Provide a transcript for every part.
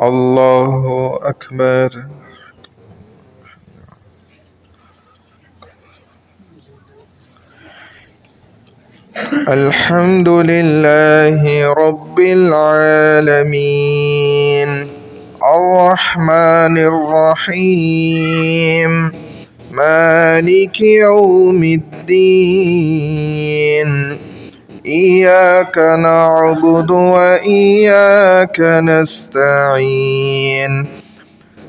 الله أكبر. الحمد لله رب العالمين الرحمن الرحيم مالك يوم الدين إياك نعبد وإياك نستعين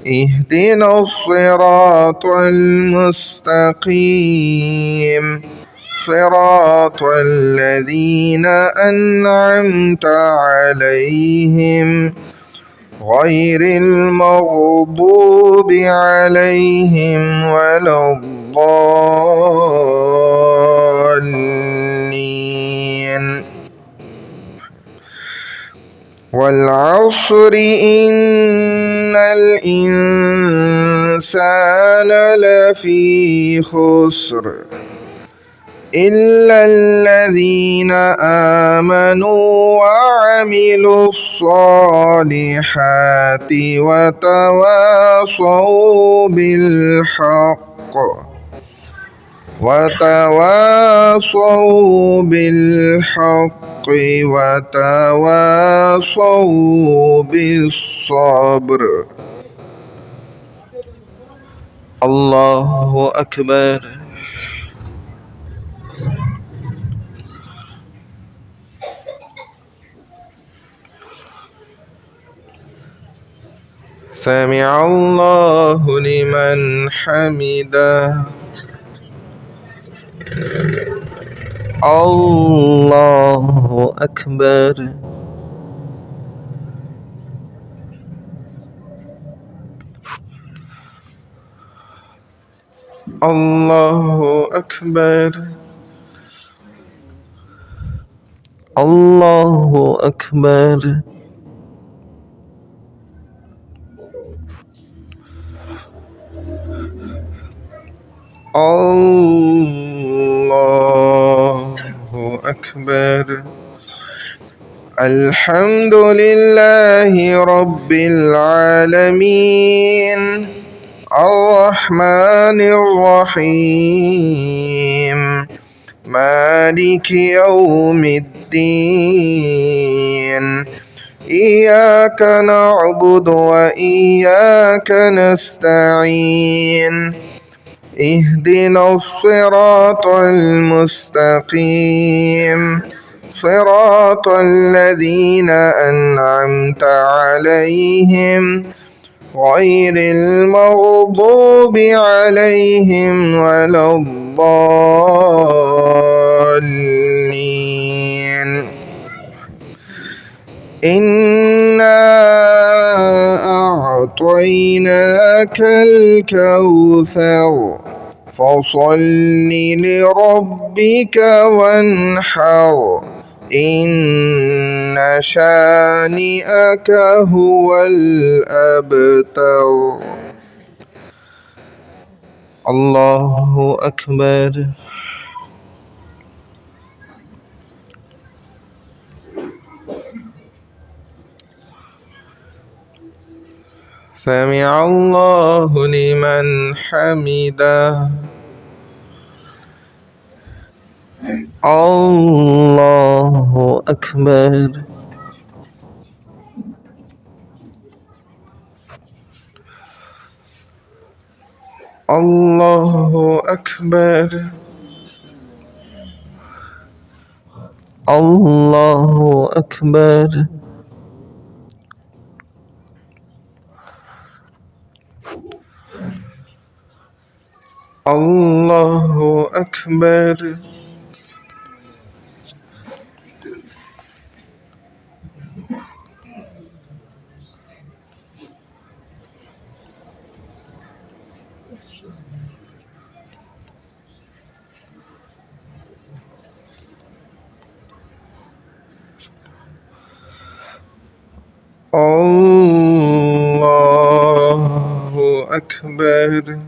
اهدنا الصراط المستقيم صراط الذين أنعمت عليهم غير المغضوب عليهم ولا الضالين. والعصر إن الإنسان لفي خسر إلا الذين آمنوا وعملوا الصالحات وتواصوا بالحق وتواصوا بالصبر. الله أكبر. سمع الله لمن حمده. الله أكبر. الله أكبر. الله أكبر. الله أكبر. الحمد لله رب العالمين الرحمن الرحيم مالك يوم الدين إياك نعبد وإياك نستعين اهدنا الصراط المستقيم صراط الذين أنعمت عليهم غير المغضوب عليهم ولا الضالين. إنا أعطيناك الكوثر فصل لربك وانحر إن شانئك هو الأبتر. الله أكبر. سمع الله لمن حمده. الله أكبر. الله أكبر. الله أكبر. الله أكبر. الله أكبر.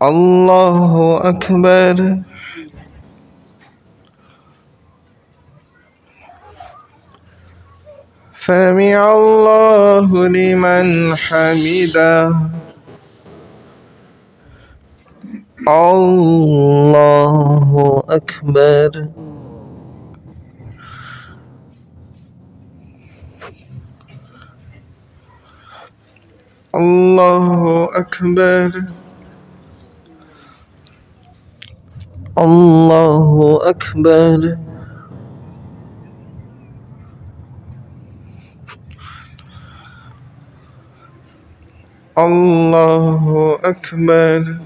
الله أكبر. سمع الله لمن حمده. الله أكبر. الله أكبر. الله أكبر. الله أكبر.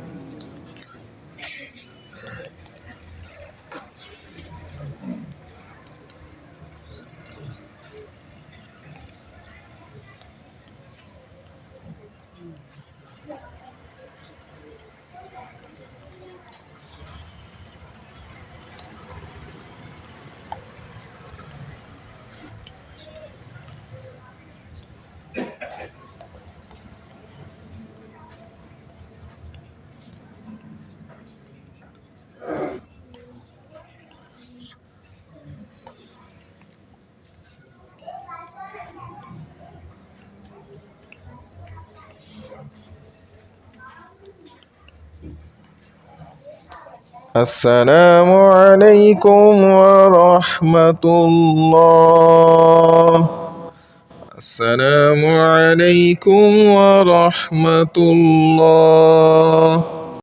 السلام عليكم ورحمة الله. السلام عليكم ورحمة الله.